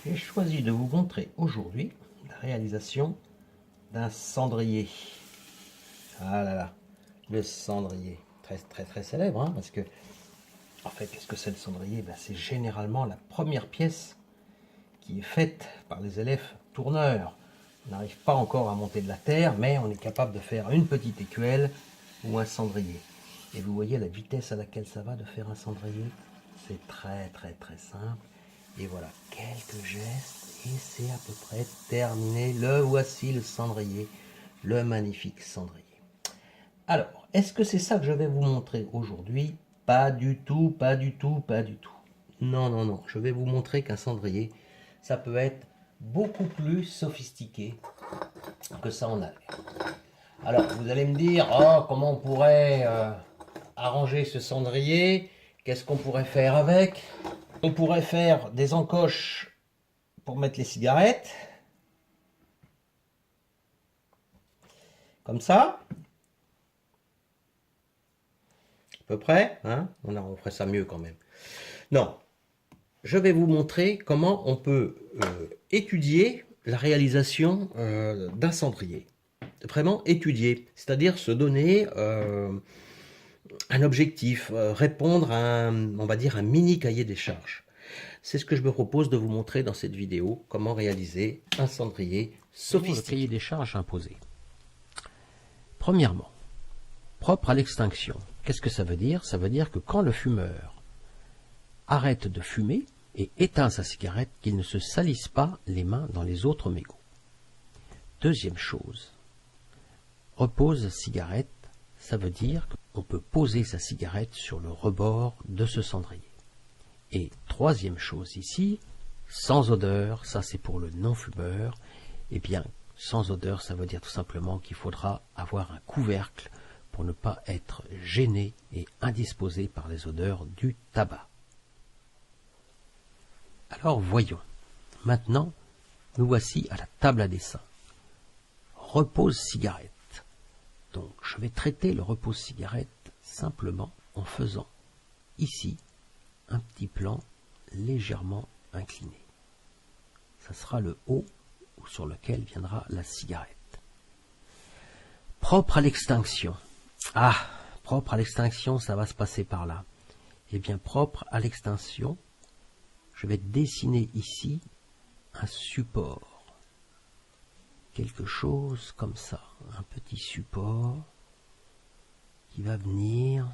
J'ai choisi de vous montrer aujourd'hui la réalisation d'un cendrier. Ah là là, le cendrier, très célèbre, hein, parce que, en fait, qu'est-ce que c'est le cendrier? Ben, c'est généralement la première pièce qui est faite par les élèves tourneurs. On n'arrive pas encore à monter de la terre, mais on est capable de faire une petite écuelle ou un cendrier. Et vous voyez la vitesse à laquelle ça va de faire un cendrier? C'est très simple. Et voilà, quelques gestes et c'est à peu près terminé. Le voici, le cendrier, le magnifique cendrier. Alors, est-ce que c'est ça que je vais vous montrer aujourd'hui? Pas du tout, pas du tout, pas du tout. Non, je vais vous montrer qu'un cendrier, ça peut être beaucoup plus sophistiqué que ça en a l'air. Alors, vous allez me dire, oh, comment on pourrait arranger ce cendrier? Qu'est-ce qu'on pourrait faire avec? On pourrait faire des encoches pour mettre les cigarettes. Comme ça. À peu près. Hein, on ferait ça mieux quand même. Non. Je vais vous montrer comment on peut étudier la réalisation d'un cendrier. Vraiment étudier. C'est-à-dire se donner un objectif, répondre à on va dire, un mini cahier des charges. C'est ce que je me propose de vous montrer dans cette vidéo, comment réaliser un cendrier sophistiqué. Le cahier des charges imposé. Premièrement, propre à l'extinction. Qu'est-ce que ça veut dire? Ça veut dire que quand le fumeur arrête de fumer et éteint sa cigarette, qu'il ne se salisse pas les mains dans les autres mégots. Deuxième chose, repose cigarette, ça veut dire qu'on peut poser sa cigarette sur le rebord de ce cendrier. Et troisième chose ici, sans odeur, ça c'est pour le non-fumeur. Eh bien, sans odeur, ça veut dire tout simplement qu'il faudra avoir un couvercle pour ne pas être gêné et indisposé par les odeurs du tabac. Alors voyons. Maintenant, nous voici à la table à dessin. Repose cigarette. Donc je vais traiter le repose cigarette simplement en faisant ici un petit plan légèrement incliné. Ça sera le haut sur lequel viendra la cigarette. Propre à l'extinction. Ah, propre à l'extinction, ça va se passer par là. Eh bien, propre à l'extinction, je vais dessiner ici un support. Quelque chose comme ça. Un petit support qui va venir.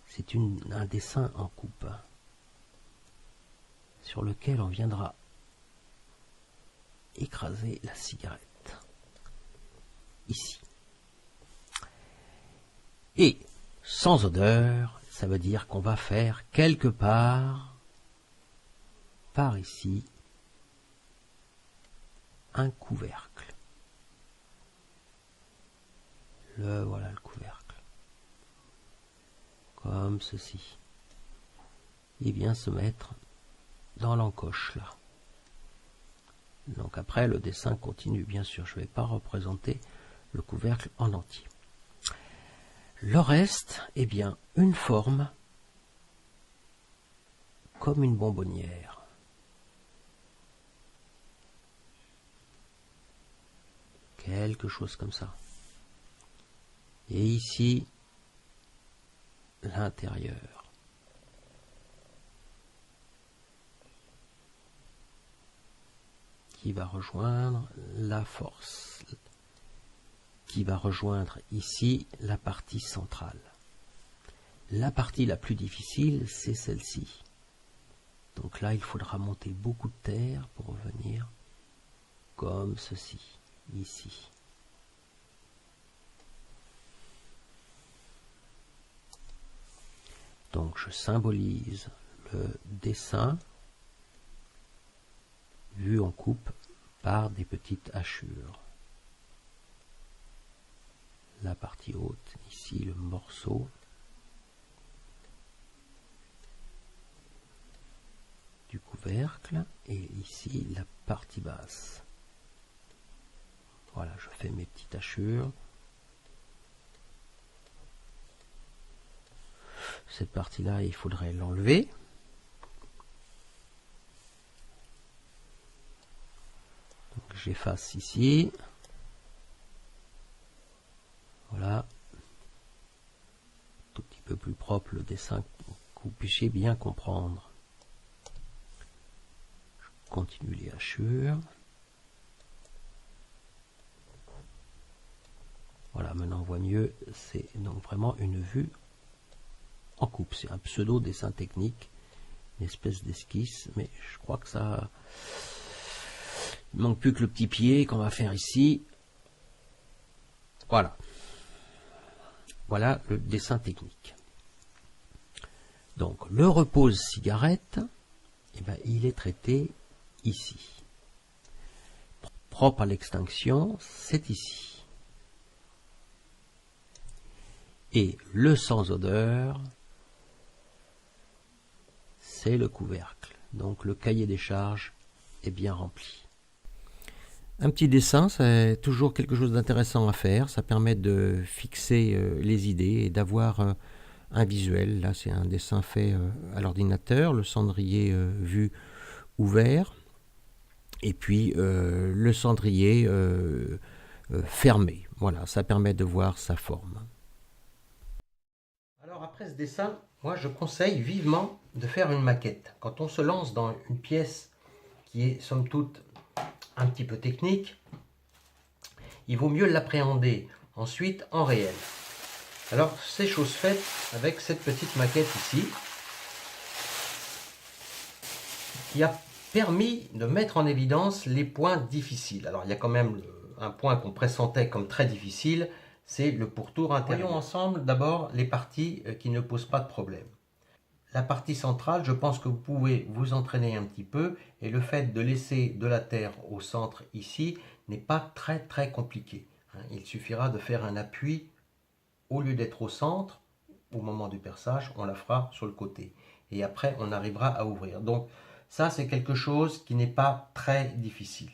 C'est un dessin en coupe sur lequel on viendra écraser la cigarette. Ici. Et sans odeur, ça veut dire qu'on va faire quelque part, par ici, un couvercle. Voilà le couvercle. Comme ceci. Et bien se mettre dans l'encoche là. Donc après le dessin continue, bien sûr, je ne vais pas représenter le couvercle en entier. Le reste, eh bien, une forme comme une bonbonnière. Quelque chose comme ça. Et ici, l'intérieur. Qui va rejoindre la force. Qui va rejoindre ici la partie centrale. La partie la plus difficile, c'est celle-ci. Donc là, il faudra monter beaucoup de terre pour revenir comme ceci, ici. Donc je symbolise le dessin vu en coupe par des petites hachures. La partie haute, ici le morceau. Du couvercle et ici la partie basse. Voilà, je fais mes petites hachures. Cette partie-là, il faudrait l'enlever. j'efface ici. Voilà. Tout petit peu plus propre le dessin pour que vous puissiez bien comprendre. Je continue les hachures. Voilà, maintenant on voit mieux. C'est donc vraiment une vue en coupe. C'est un pseudo dessin technique, une espèce d'esquisse, mais je crois que ça... Il ne manque plus que le petit pied qu'on va faire ici. Voilà. Voilà le dessin technique. Donc le repose cigarette, eh ben, il est traité ici. Propre à l'extinction, c'est ici. Et le sans odeur, c'est le couvercle. Donc le cahier des charges est bien rempli. Un petit dessin, c'est toujours quelque chose d'intéressant à faire. Ça permet de fixer les idées et d'avoir un visuel. Là, c'est un dessin fait à l'ordinateur, le cendrier vu ouvert, et puis le cendrier fermé. Voilà, ça permet de voir sa forme. Alors après ce dessin, moi je conseille vivement de faire une maquette. Quand on se lance dans une pièce qui est somme toute un petit peu technique, il vaut mieux l'appréhender ensuite en réel. Alors c'est chose faite avec cette petite maquette ici, qui a permis de mettre en évidence les points difficiles. Alors il y a quand même un point qu'on pressentait comme très difficile, c'est le pourtour intérieur. Voyons ensemble d'abord les parties qui ne posent pas de problème. La partie centrale, je pense que vous pouvez vous entraîner un petit peu, et le fait de laisser de la terre au centre ici n'est pas très compliqué. Il suffira de faire un appui, au lieu d'être au centre, au moment du perçage, on la fera sur le côté. Et après, on arrivera à ouvrir. Donc ça, c'est quelque chose qui n'est pas très difficile.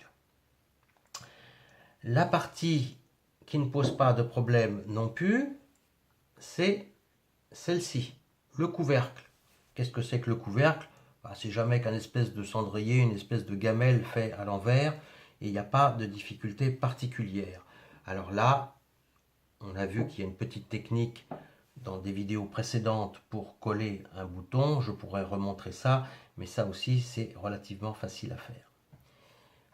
La partie qui ne pose pas de problème non plus, c'est celle-ci, le couvercle. Qu'est-ce que c'est que le couvercle? C'est jamais qu'un espèce de cendrier, une espèce de gamelle fait à l'envers, et il n'y a pas de difficulté particulière. Alors là, on a vu qu'il y a une petite technique dans des vidéos précédentes pour coller un bouton. Je pourrais remontrer ça, mais ça aussi c'est relativement facile à faire.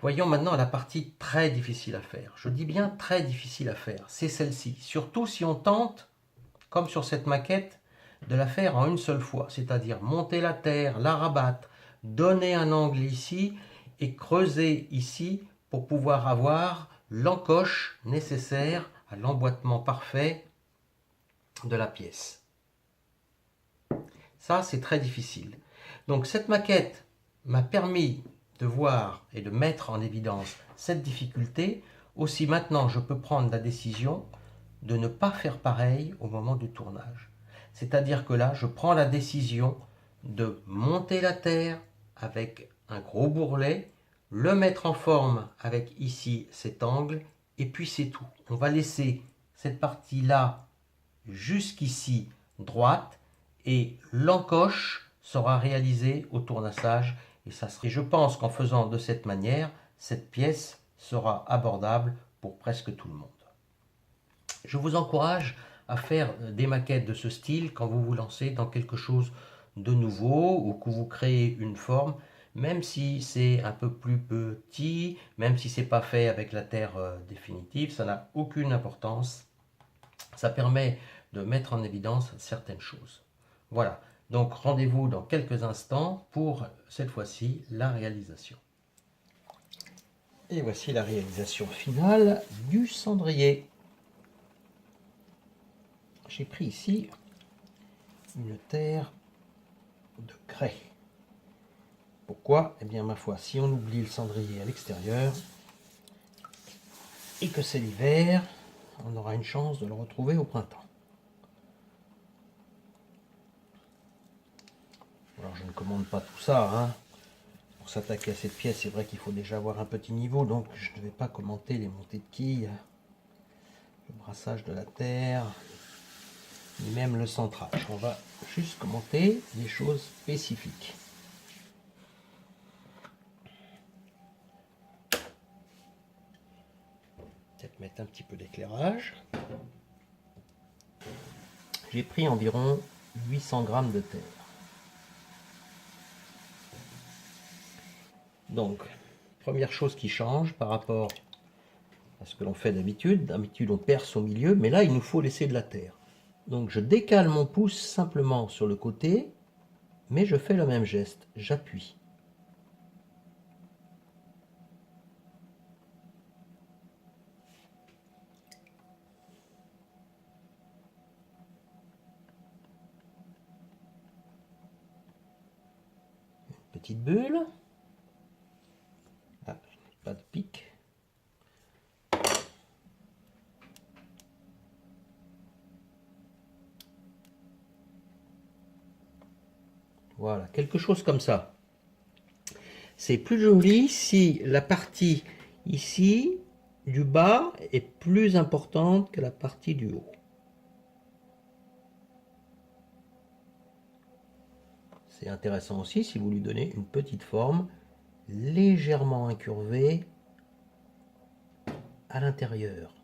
Voyons maintenant la partie très difficile à faire. Je dis bien très difficile à faire, c'est celle-ci. Surtout si on tente, comme sur cette maquette, de la faire en une seule fois, c'est-à-dire monter la terre, la rabattre, donner un angle ici et creuser ici pour pouvoir avoir l'encoche nécessaire à l'emboîtement parfait de la pièce. Ça, c'est très difficile. Donc cette maquette m'a permis de voir et de mettre en évidence cette difficulté. Aussi maintenant, je peux prendre la décision de ne pas faire pareil au moment du tournage. C'est-à-dire que là, je prends la décision de monter la terre avec un gros bourrelet, le mettre en forme avec ici cet angle, et puis c'est tout. On va laisser cette partie-là jusqu'ici droite, et l'encoche sera réalisée au tournassage. Et je pense qu'en faisant de cette manière, cette pièce sera abordable pour presque tout le monde. Je vous encourage à faire des maquettes de ce style quand vous vous lancez dans quelque chose de nouveau ou que vous créez une forme, même si c'est un peu plus petit, même si c'est pas fait avec la terre définitive, ça n'a aucune importance. Ça permet de mettre en évidence certaines choses. Voilà, donc rendez-vous dans quelques instants pour cette fois-ci la réalisation. Et voici la réalisation finale du cendrier. J'ai pris ici une terre de craie. Pourquoi? Eh bien, ma foi, si on oublie le cendrier à l'extérieur et que c'est l'hiver, on aura une chance de le retrouver au printemps. Alors, je ne commande pas tout ça, hein. Pour s'attaquer à cette pièce, c'est vrai qu'il faut déjà avoir un petit niveau, donc je ne vais pas commenter les montées de quilles, le brassage de la terre, ni même le centrage. On va juste commenter les choses spécifiques. peut-être mettre un petit peu d'éclairage. J'ai pris environ 800 grammes de terre. Donc, première chose qui change par rapport à ce que l'on fait d'habitude. D'habitude, on perce au milieu, mais là, il nous faut laisser de la terre. Donc, je décale mon pouce simplement sur le côté, mais je fais le même geste. J'appuie. Une petite bulle. Ah, pas de pic. Voilà, quelque chose comme ça. C'est plus joli si la partie ici du bas est plus importante que la partie du haut. C'est intéressant aussi si vous lui donnez une petite forme légèrement incurvée à l'intérieur.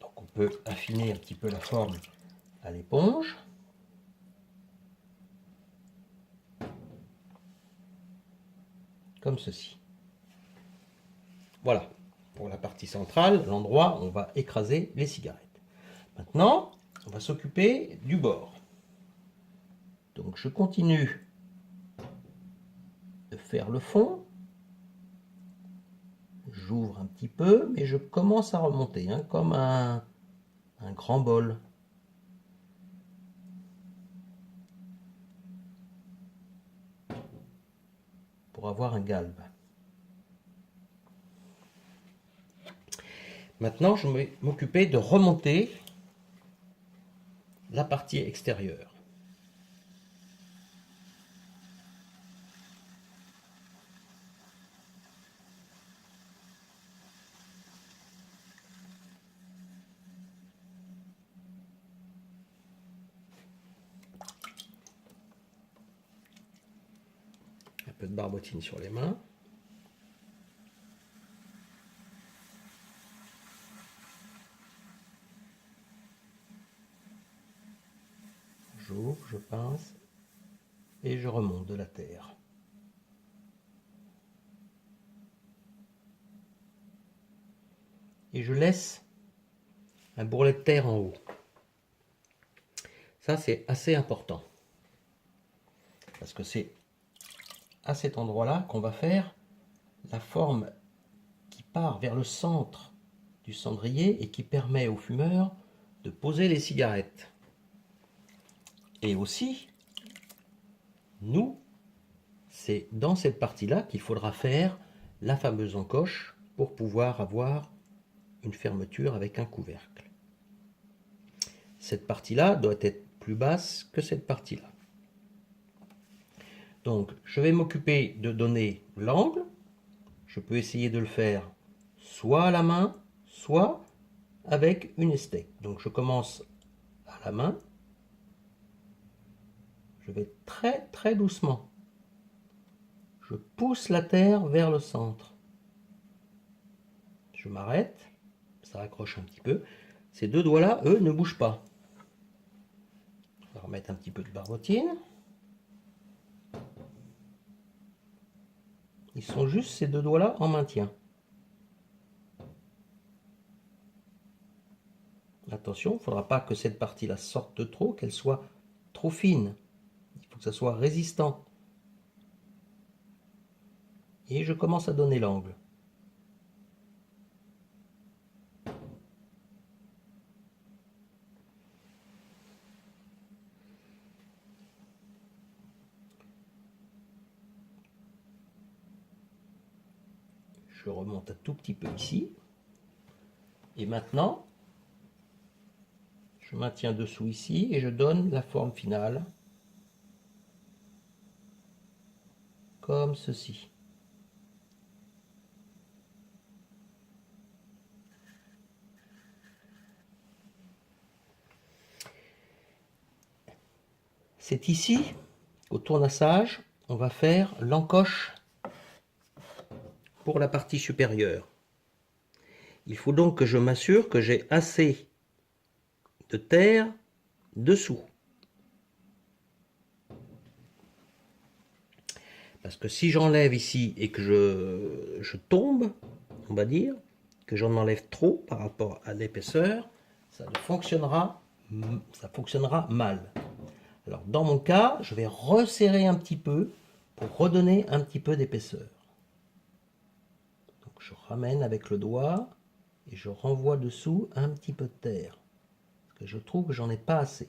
Donc on peut affiner un petit peu la forme à l'éponge. Comme ceci. Voilà, pour la partie centrale, l'endroit où on va écraser les cigarettes. Maintenant, on va s'occuper du bord. Donc je continue de faire le fond. J'ouvre un petit peu, mais je commence à remonter, hein, comme un grand bol. Pour avoir un galbe. Maintenant, je vais m'occuper de remonter la partie extérieure. Un peu de barbotine sur les mains. J'ouvre, je pince et je remonte de la terre. Et je laisse un bourrelet de terre en haut. Ça, c'est assez important. Parce que c'est à cet endroit-là qu'on va faire la forme qui part vers le centre du cendrier et qui permet au fumeur de poser les cigarettes. Et aussi, nous, c'est dans cette partie-là qu'il faudra faire la fameuse encoche pour pouvoir avoir une fermeture avec un couvercle. Cette partie-là doit être plus basse que cette partie-là. Donc, je vais m'occuper de donner l'angle. Je peux essayer de le faire soit à la main, soit avec une estèque. Donc, je commence à la main. Je vais très très doucement. Je pousse la terre vers le centre. Je m'arrête. Ça accroche un petit peu. Ces deux doigts-là, eux, ne bougent pas. On va remettre un petit peu de barbotine. Ils sont juste ces deux doigts-là en maintien. Attention, il ne faudra pas que cette partie-là sorte de trop, qu'elle soit trop fine. Il faut que ça soit résistant. Et je commence à donner l'angle. Je remonte un tout petit peu ici. Et maintenant, je maintiens dessous ici et je donne la forme finale. Comme ceci. C'est ici, au tournassage, on va faire l'encoche pour la partie supérieure. Il faut donc que je m'assure que j'ai assez de terre dessous. Parce que si j'enlève ici et que je tombe, on va dire, que j'en enlève trop par rapport à l'épaisseur, ça fonctionnera mal. Alors dans mon cas, je vais resserrer un petit peu pour redonner un petit peu d'épaisseur. Donc je ramène avec le doigt et je renvoie dessous un petit peu de terre. Parce que je trouve que j'en ai pas assez.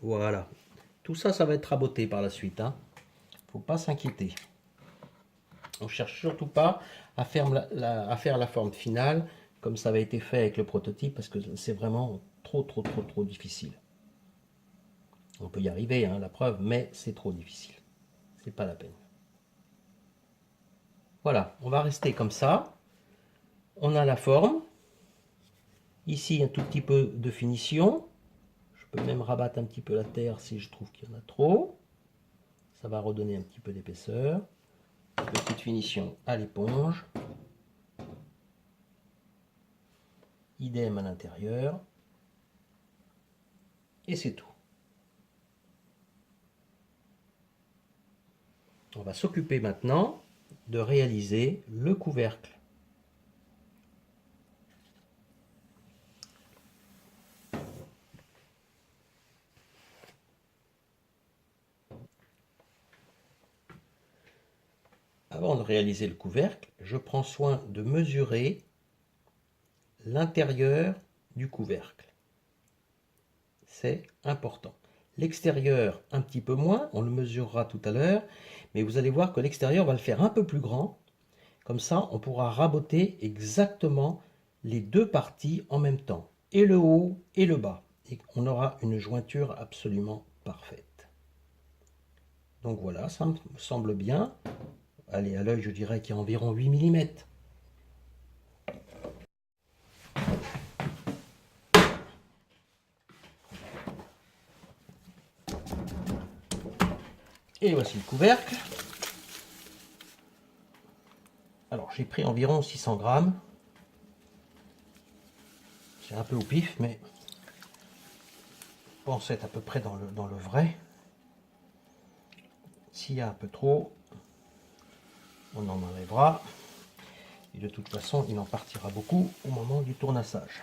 Voilà. Tout ça, ça va être raboté par la suite. Faut pas s'inquiéter. On cherche surtout pas à faire la forme finale comme ça avait été fait avec le prototype parce que c'est vraiment trop difficile. On peut y arriver, la preuve, mais c'est trop difficile. C'est pas la peine. Voilà, on va rester comme ça. On a la forme. Ici, un tout petit peu de finition. Je peux même rabattre un petit peu la terre si je trouve qu'il y en a trop. Ça va redonner un petit peu d'épaisseur. Petite finition à l'éponge. Idem à l'intérieur. Et c'est tout. On va s'occuper maintenant de réaliser le couvercle. Avant de réaliser le couvercle, je prends soin de mesurer l'intérieur du couvercle. C'est important. L'extérieur, un petit peu moins, on le mesurera tout à l'heure, mais vous allez voir que l'extérieur va le faire un peu plus grand. Comme ça, on pourra raboter exactement les deux parties en même temps, et le haut et le bas. Et on aura une jointure absolument parfaite. Donc voilà, ça me semble bien. Allez, à l'œil, je dirais qu'il y a environ 8 mm. Et voici le couvercle. Alors, j'ai pris environ 600 grammes. C'est un peu au pif, mais je pense être à peu près dans le vrai. S'il y a un peu trop, on en enlèvera. Et de toute façon, il en partira beaucoup au moment du tournassage.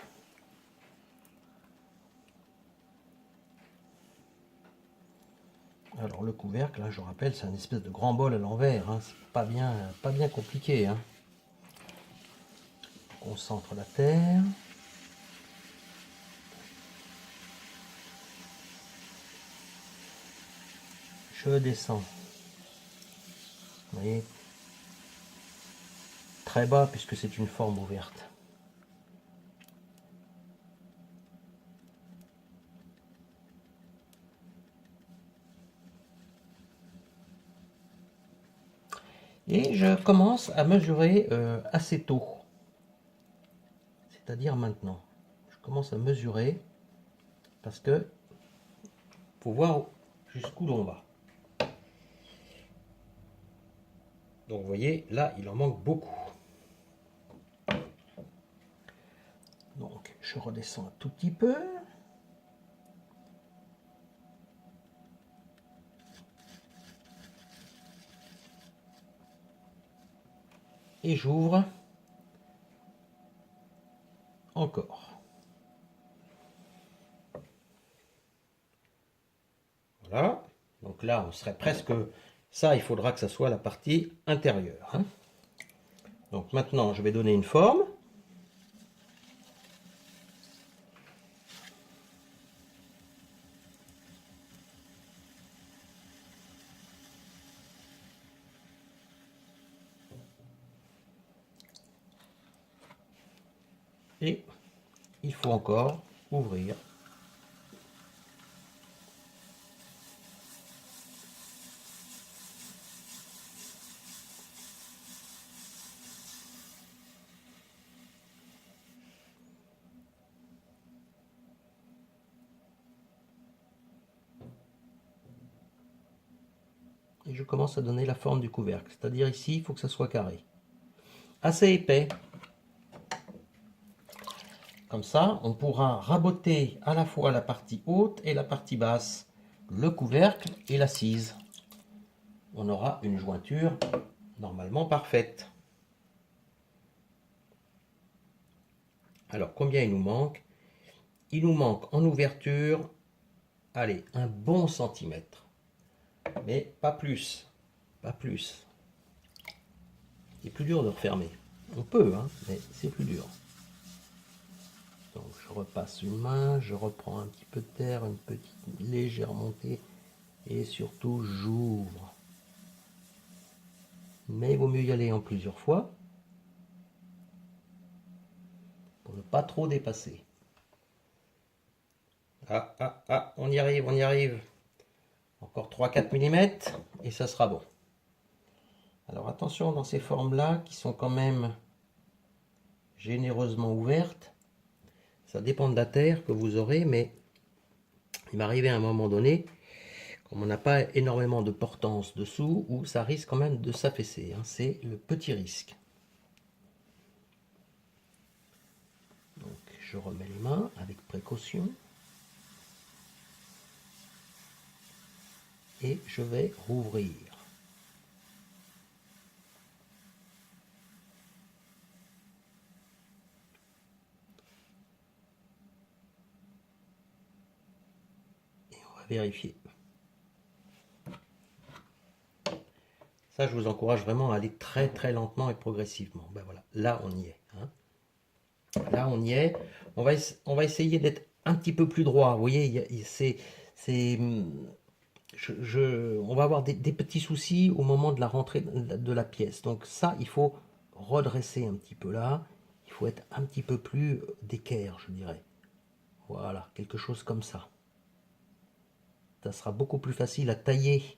Alors le couvercle, là, je rappelle, c'est un espèce de grand bol à l'envers. C'est pas bien compliqué. On concentre la terre. Je descends. Vous voyez, très bas puisque c'est une forme ouverte. Et je commence à mesurer assez tôt. C'est-à-dire maintenant. Je commence à mesurer parce que faut voir jusqu'où l'on va. Donc vous voyez, là, il en manque beaucoup. Donc je redescends un tout petit peu. Et j'ouvre encore. Voilà. Donc là, on serait presque... Ça, il faudra que ça soit la partie intérieure. Donc maintenant, je vais donner une forme. Et il faut encore ouvrir. Et je commence à donner la forme du couvercle. C'est-à-dire ici, il faut que ça soit carré. Assez épais. Comme ça, on pourra raboter à la fois la partie haute et la partie basse, le couvercle et l'assise. On aura une jointure normalement parfaite. Alors, combien il nous manque? Il nous manque en ouverture, allez, un bon centimètre. Mais pas plus. Pas plus. C'est plus dur de refermer. On peut, hein, mais c'est plus dur. Donc je repasse une main, je reprends un petit peu de terre, une petite légère montée et surtout j'ouvre. Mais il vaut mieux y aller en plusieurs fois pour ne pas trop dépasser. On y arrive, on y arrive. Encore 3-4 mm et ça sera bon. Alors attention dans ces formes-là qui sont quand même généreusement ouvertes. Ça dépend de la terre que vous aurez, mais il m'est arrivé à un moment donné, comme on n'a pas énormément de portance dessous, où ça risque quand même de s'affaisser. Hein. C'est le petit risque. Donc je remets les mains avec précaution. Et je vais rouvrir. Et on va vérifier. Ça, je vous encourage vraiment à aller très très lentement et progressivement. Ben voilà, là on y est. Hein. Là on y est. On va essayer d'être un petit peu plus droit. Vous voyez, on va avoir des petits soucis au moment de la rentrée de la pièce. Donc ça, il faut redresser un petit peu là. Il faut être un petit peu plus d'équerre, je dirais. Voilà, quelque chose comme ça. Ça sera beaucoup plus facile à tailler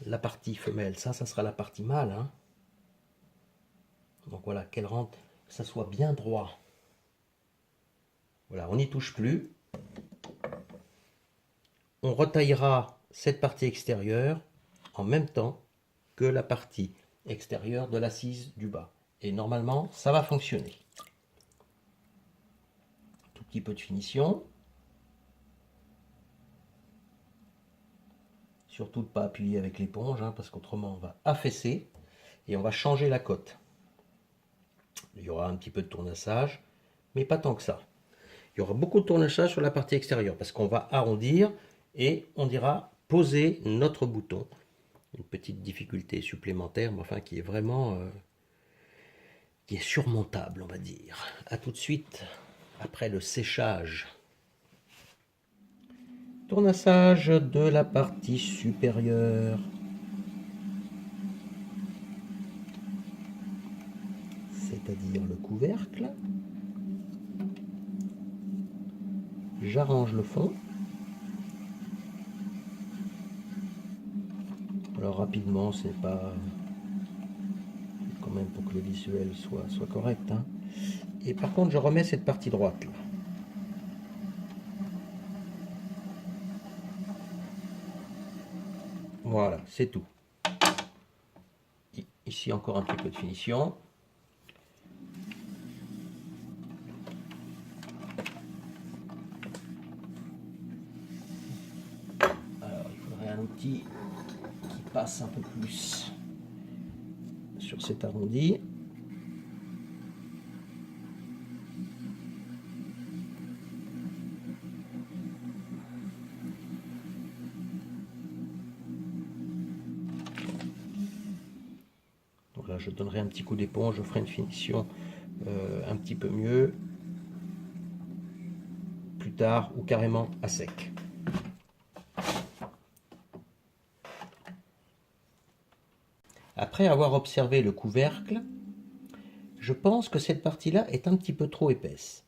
la partie femelle. Ça sera la partie mâle. Hein. Donc voilà, qu'elle rentre, que ça soit bien droit. Voilà, on n'y touche plus. On retaillera cette partie extérieure en même temps que la partie extérieure de l'assise du bas. Et normalement, ça va fonctionner. Tout petit peu de finition. Surtout de ne pas appuyer avec l'éponge, hein, parce qu'autrement on va affaisser et on va changer la cote. Il y aura un petit peu de tournassage, mais pas tant que ça. Il y aura beaucoup de tournassage sur la partie extérieure, parce qu'on va arrondir et on dira poser notre bouton. Une petite difficulté supplémentaire, mais enfin qui est vraiment qui est surmontable, on va dire. A tout de suite après le séchage. Tournassage de la partie supérieure. C'est-à-dire le couvercle. J'arrange le fond. Alors rapidement, c'est pas quand même pour que le visuel soit correct. Hein. Et par contre, je remets cette partie droite là. Voilà, c'est tout. Ici encore un petit peu de finition. Alors il faudrait un outil qui passe un peu plus sur cet arrondi. Donc là je donnerai un petit coup d'éponge, je ferai une finition un petit peu mieux plus tard ou carrément à sec. Après avoir observé le couvercle, je pense que cette partie-là est un petit peu trop épaisse.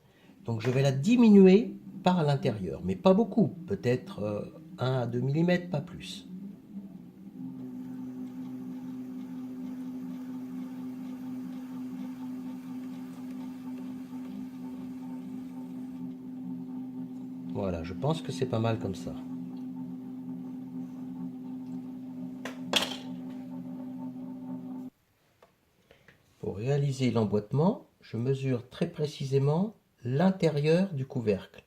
Donc je vais la diminuer par l'intérieur, mais pas beaucoup, peut-être 1 à 2 mm, pas plus. Voilà, je pense que c'est pas mal comme ça. Pour réaliser l'emboîtement, je mesure très précisément l'intérieur du couvercle.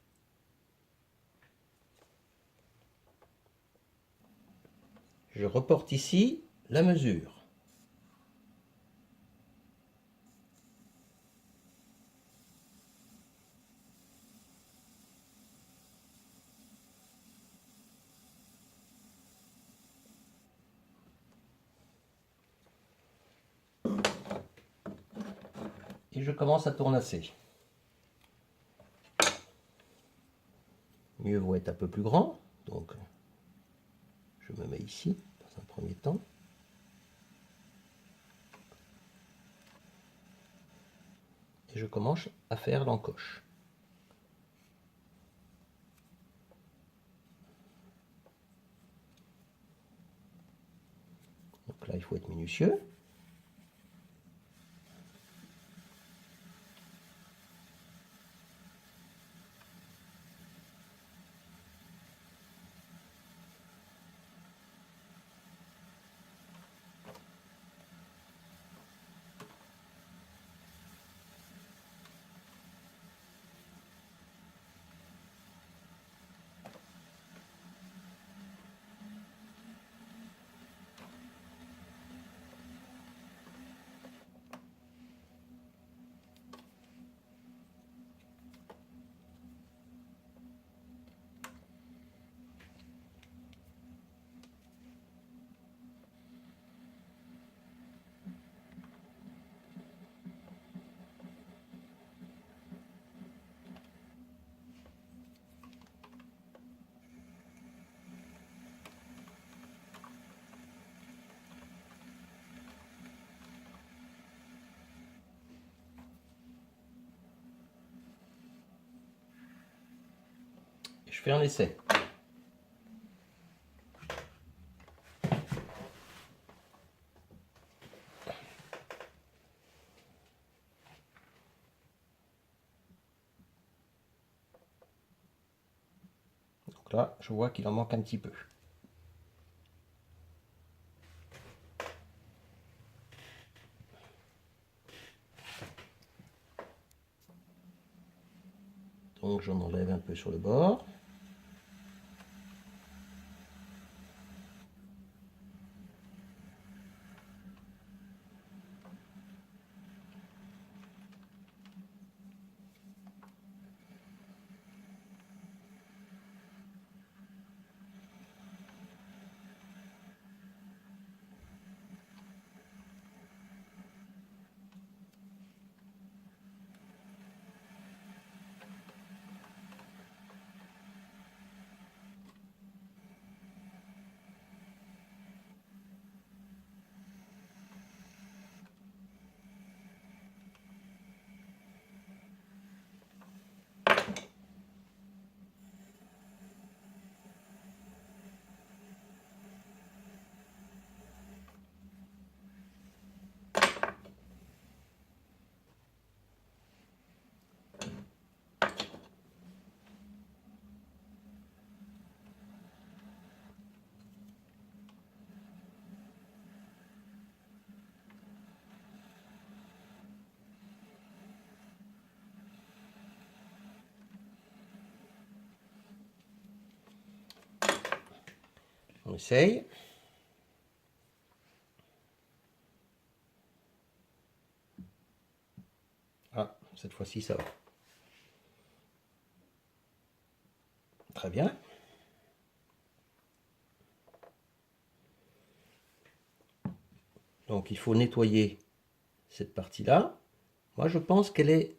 Je reporte ici la mesure. Et je commence à tournasser. Mieux vaut être un peu plus grand, donc je me mets ici dans un premier temps. Et je commence à faire l'encoche. Donc là, il faut être minutieux. Et je fais un essai. Donc là, je vois qu'il en manque un petit peu. Donc j'en enlève un peu sur le bord. On essaye. Ah, cette fois-ci ça va. Très bien. Donc il faut nettoyer cette partie-là. Moi je pense qu'elle est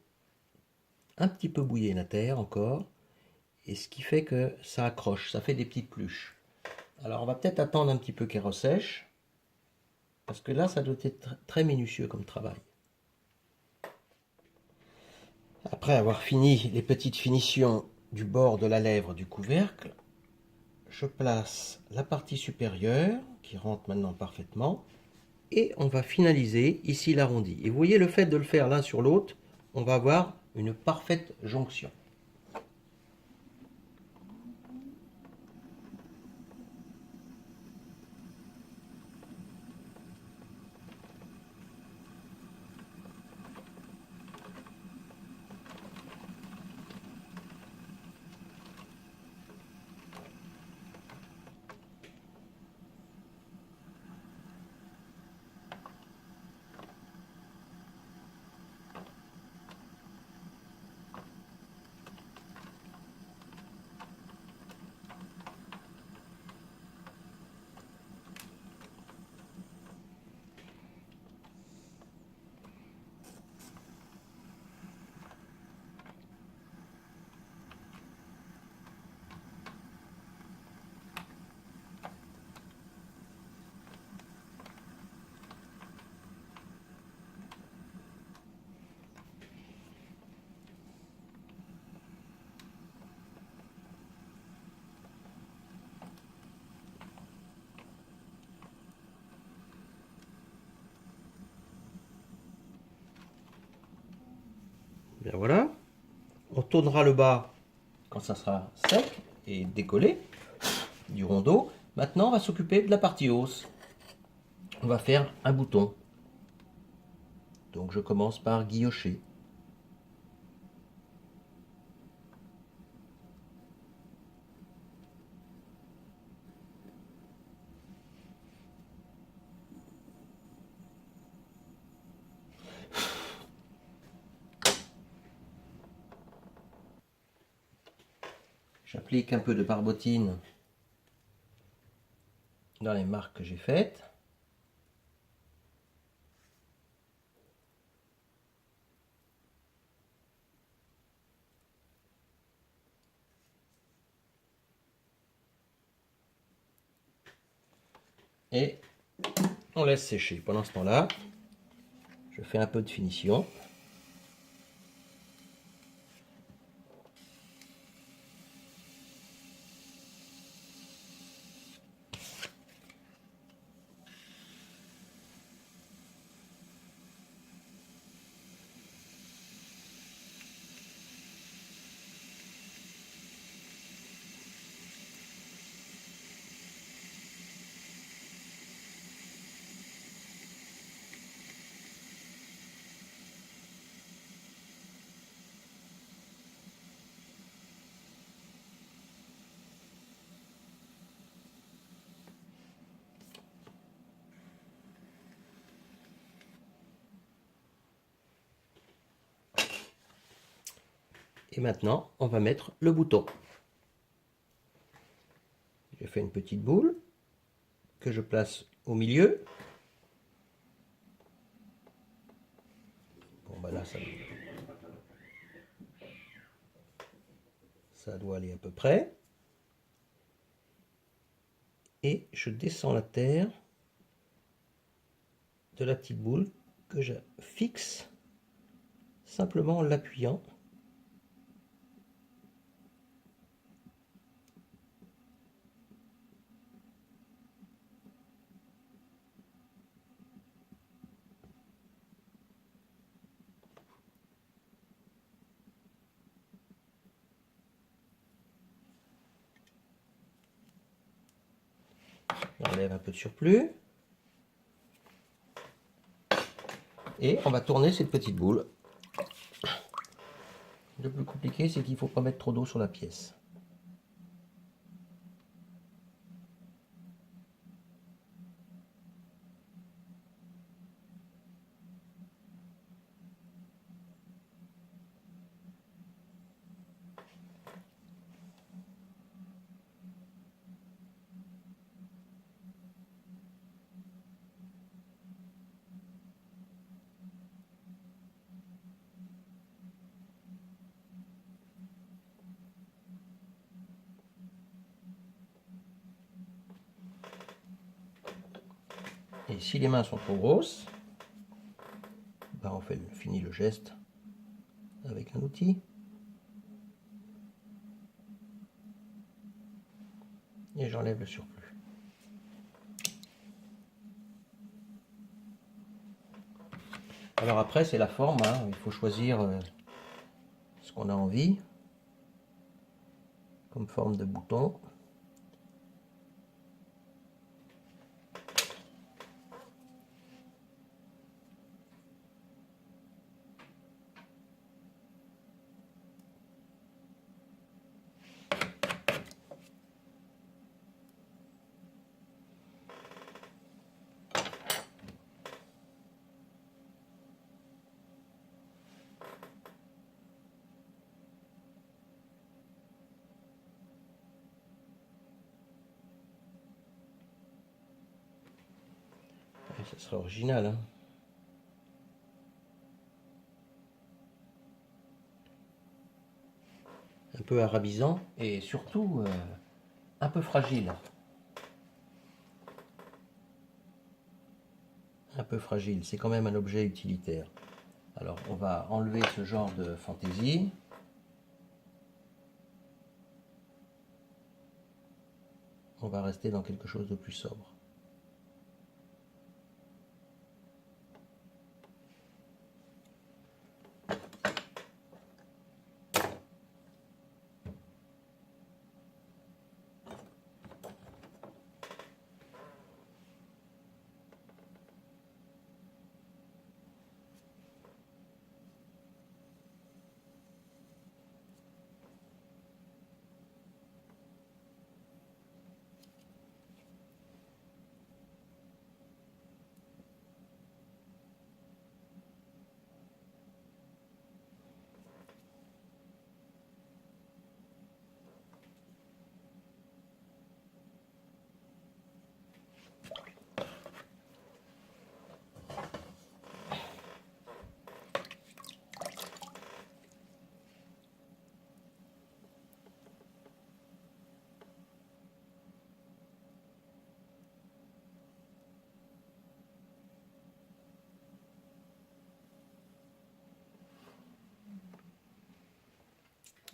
un petit peu bouillée la terre encore. Et ce qui fait que ça accroche, ça fait des petites pluches. Alors on va peut-être attendre un petit peu qu'elle ressèche. Parce que là ça doit être très minutieux comme travail. Après avoir fini les petites finitions du bord de la lèvre du couvercle, je place la partie supérieure qui rentre maintenant parfaitement et on va finaliser ici l'arrondi. Et vous voyez, le fait de le faire l'un sur l'autre, on va avoir une parfaite jonction. Bien voilà. On tournera le bas quand ça sera sec et décollé du rondeau. Maintenant, on va s'occuper de la partie hausse. On va faire un bouton. Donc je commence par guillocher. J'applique un peu de barbotine dans les marques que j'ai faites. Et on laisse sécher. Pendant ce temps-là, je fais un peu de finition. Et maintenant, on va mettre le bouton. Je fais une petite boule que je place au milieu. Bon, ben là, ça doit aller à peu près. Et je descends la terre de la petite boule que je fixe simplement en l'appuyant. J'enlève un peu de surplus. Et on va tourner cette petite boule. Le plus compliqué, c'est qu'il ne faut pas mettre trop d'eau sur la pièce. Et si les mains sont trop grosses, ben on finit le geste avec un outil. Et j'enlève le surplus. Alors après, c'est la forme, hein. Il faut choisir ce qu'on a envie comme forme de bouton. Ça serait original, hein. Un peu arabisant et surtout un peu fragile. Un peu fragile, c'est quand même un objet utilitaire. Alors on va enlever ce genre de fantaisie. On va rester dans quelque chose de plus sobre.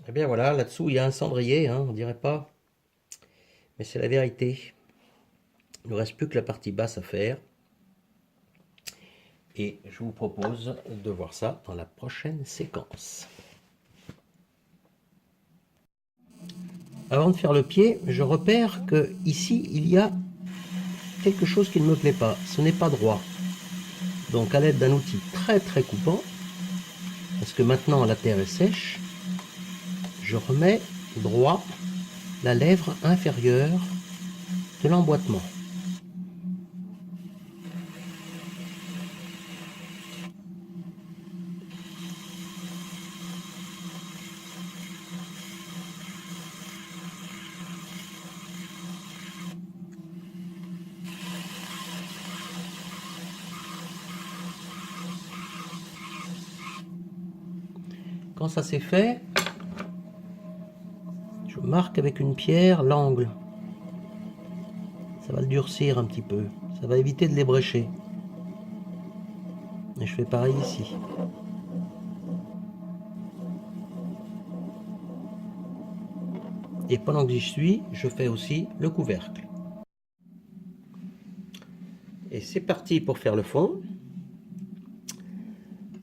Et bien voilà, là-dessous il y a un cendrier, hein, on dirait pas, mais c'est la vérité. Il ne reste plus que la partie basse à faire. Et je vous propose de voir ça dans la prochaine séquence. Avant de faire le pied, je repère que ici il y a quelque chose qui ne me plaît pas. Ce n'est pas droit. Donc à l'aide d'un outil très coupant, parce que maintenant la terre est sèche, je remets droit la lèvre inférieure de l'emboîtement. Quand ça c'est fait, je marque avec une pierre l'angle. Ça va le durcir un petit peu. Ça va éviter de l'ébrécher. Et je fais pareil ici. Et pendant que j'y suis, je fais aussi le couvercle. Et c'est parti pour faire le fond.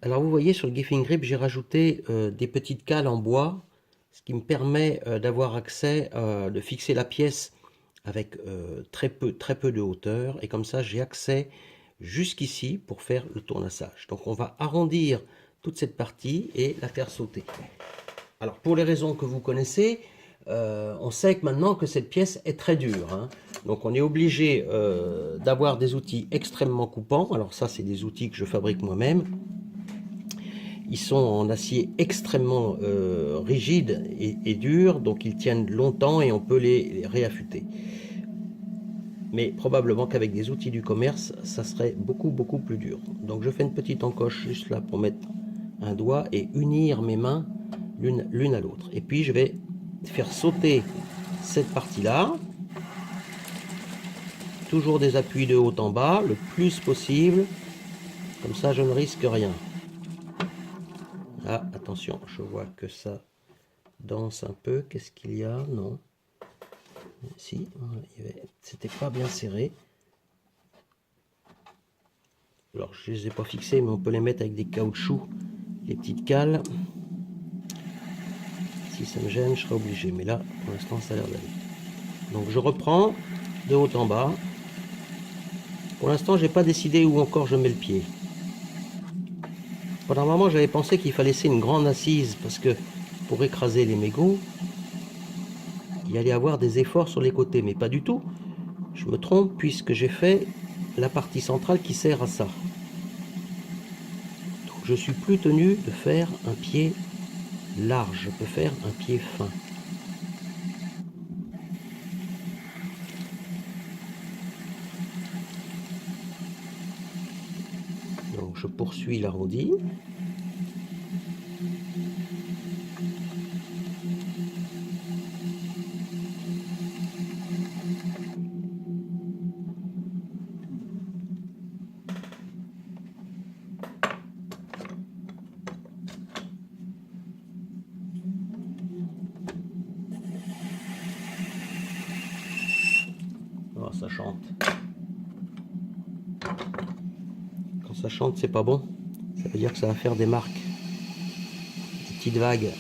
Alors vous voyez sur le Giffing Grip, j'ai rajouté des petites cales en bois, ce qui me permet d'avoir accès, de fixer la pièce avec très peu de hauteur. Et comme ça, j'ai accès jusqu'ici pour faire le tournassage. Donc on va arrondir toute cette partie et la faire sauter. Alors pour les raisons que vous connaissez, on sait que maintenant que cette pièce est très dure, hein. Donc on est obligé d'avoir des outils extrêmement coupants. Alors ça, c'est des outils que je fabrique moi-même. Ils sont en acier extrêmement rigide et dur, donc ils tiennent longtemps et on peut les réaffûter. Mais probablement qu'avec des outils du commerce, ça serait beaucoup plus dur. Donc je fais une petite encoche juste là pour mettre un doigt et unir mes mains l'une à l'autre. Et puis je vais faire sauter cette partie-là. Toujours des appuis de haut en bas, le plus possible. Comme ça, je ne risque rien. Ah, attention, je vois que ça danse un peu. Qu'est-ce qu'il y a? Non. Si, c'était pas bien serré. Alors, je les ai pas fixés, mais on peut les mettre avec des caoutchoucs, les petites cales. Si ça me gêne, je serai obligé. Mais là, pour l'instant, ça a l'air d'aller. Donc, je reprends de haut en bas. Pour l'instant, j'ai pas décidé où encore je mets le pied. Pendant un moment, j'avais pensé qu'il fallait laisser une grande assise parce que pour écraser les mégots, il allait avoir des efforts sur les côtés, mais pas du tout. Je me trompe puisque j'ai fait la partie centrale qui sert à ça. Donc, je suis plus tenu de faire un pied large, je peux faire un pied fin. Donc je poursuis l'arrondi. Oh, ça chante. Quand ça chante, c'est pas bon. Ça veut dire que ça va faire des marques, des petites vagues.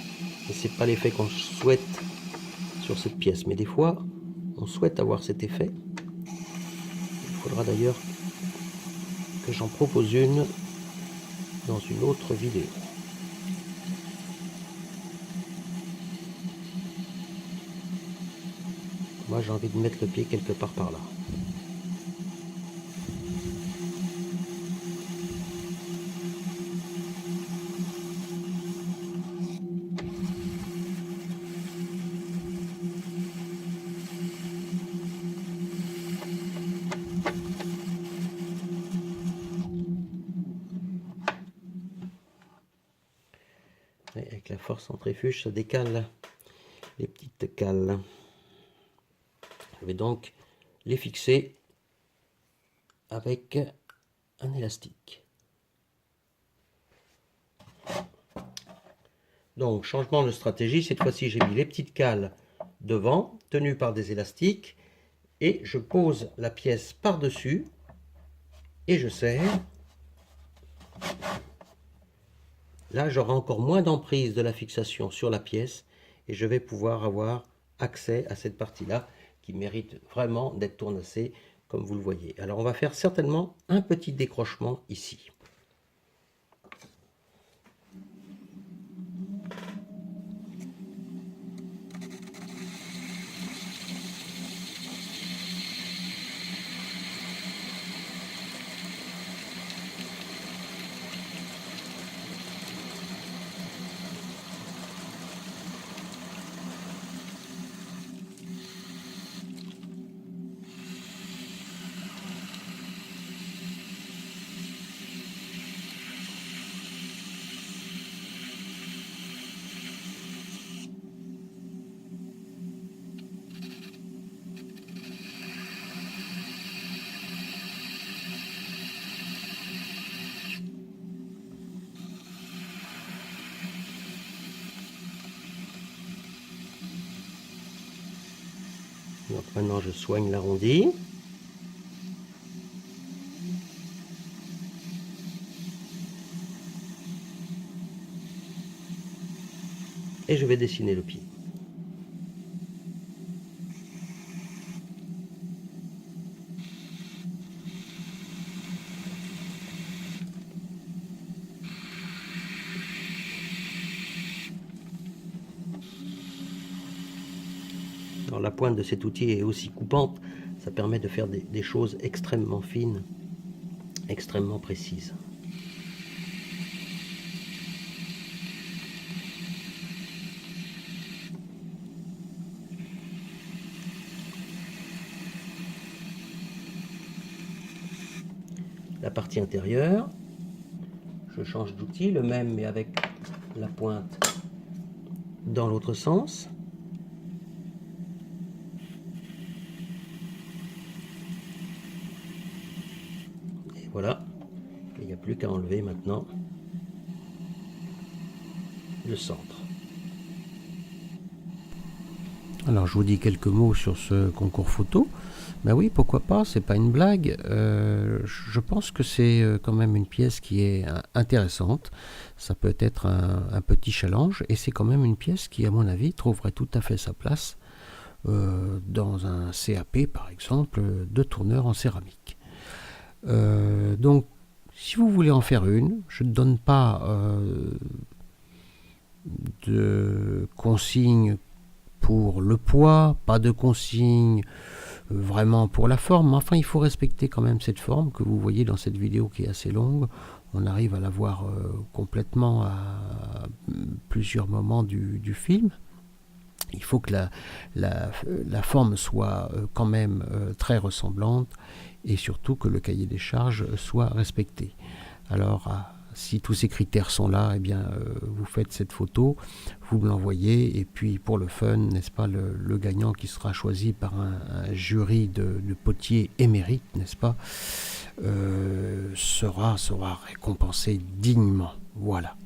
Et c'est pas l'effet qu'on souhaite sur cette pièce. Mais des fois, on souhaite avoir cet effet. Il faudra d'ailleurs que j'en propose une dans une autre vidéo. Moi, j'ai envie de mettre le pied quelque part par là. Et avec la force centrifuge, ça décale les petites cales. Je vais donc les fixer avec un élastique. Donc, changement de stratégie. Cette fois-ci, j'ai mis les petites cales devant, tenues par des élastiques. Et je pose la pièce par-dessus. Et je serre. Là, j'aurai encore moins d'emprise de la fixation sur la pièce. Et je vais pouvoir avoir accès à cette partie-là qui mérite vraiment d'être tournassée, comme vous le voyez. Alors, on va faire certainement un petit décrochement ici. Donc maintenant, je soigne l'arrondi. Et je vais dessiner le pied. Alors la pointe de cet outil est aussi coupante, ça permet de faire des choses extrêmement fines, extrêmement précises. La partie intérieure, je change d'outil, le même mais avec la pointe dans l'autre sens. Et voilà, il n'y a plus qu'à enlever maintenant. le centre. Alors je vous dis quelques mots sur ce concours photo. Ben oui, pourquoi pas, c'est pas une blague. Je pense que c'est quand même une pièce qui est intéressante. Ça peut être un petit challenge et c'est quand même une pièce qui, à mon avis, trouverait tout à fait sa place dans un CAP, par exemple, de tourneur en céramique. Donc, si vous voulez en faire une, je ne donne pas de consignes pour le poids, pas de consignes vraiment pour la forme, mais enfin il faut respecter quand même cette forme que vous voyez dans cette vidéo qui est assez longue. On arrive à la voir complètement à plusieurs moments du film. Il faut que la forme soit quand même très ressemblante et surtout que le cahier des charges soit respecté. Alors, si tous ces critères sont là, eh bien, vous faites cette photo, vous me l'envoyez, et puis pour le fun, n'est-ce pas, le gagnant qui sera choisi par un jury de potiers émérites, n'est-ce pas, sera récompensé dignement. Voilà.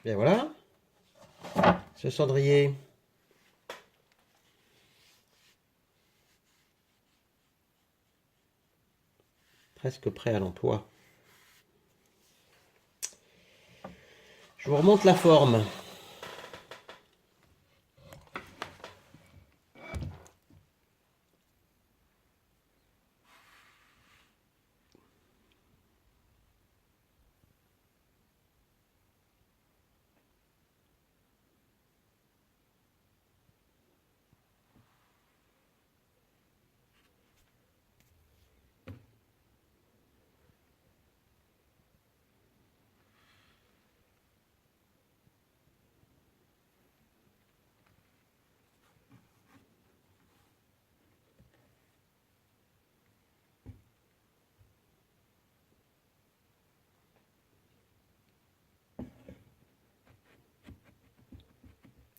Bien voilà, ce cendrier. Presque prêt à l'emploi. Je vous remonte la forme.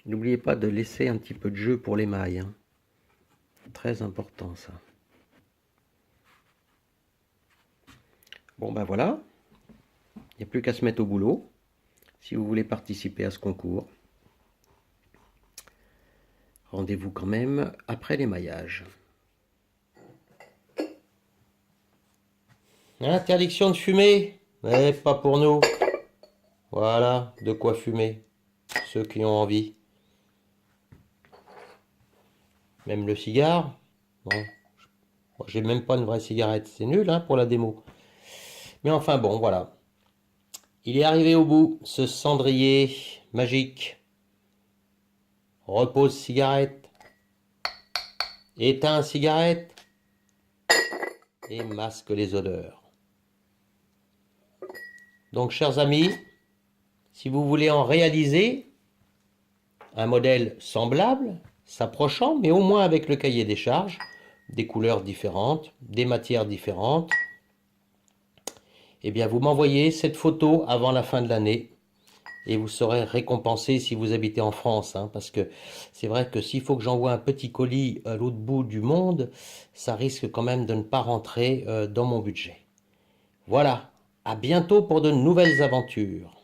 N'oubliez pas de laisser un petit peu de jeu pour les mailles, hein. Très important ça. Bon ben voilà, il n'y a plus qu'à se mettre au boulot si vous voulez participer à ce concours. Rendez-vous quand même après l'émaillage. Interdiction de fumer, mais pas pour nous. Voilà, de quoi fumer, ceux qui ont envie. Même le cigare. Bon, j'ai même pas une vraie cigarette. C'est nul hein, pour la démo. Mais enfin bon, voilà. Il est arrivé au bout, ce cendrier magique. Repose cigarette. Éteins cigarette. Et masque les odeurs. Donc, chers amis, si vous voulez en réaliser un modèle semblable, s'approchant, mais au moins avec le cahier des charges, des couleurs différentes, des matières différentes, eh bien vous m'envoyez cette photo avant la fin de l'année et vous serez récompensé si vous habitez en France, hein, parce que c'est vrai que s'il faut que j'envoie un petit colis à l'autre bout du monde, ça risque quand même de ne pas rentrer dans mon budget. Voilà, à bientôt pour de nouvelles aventures.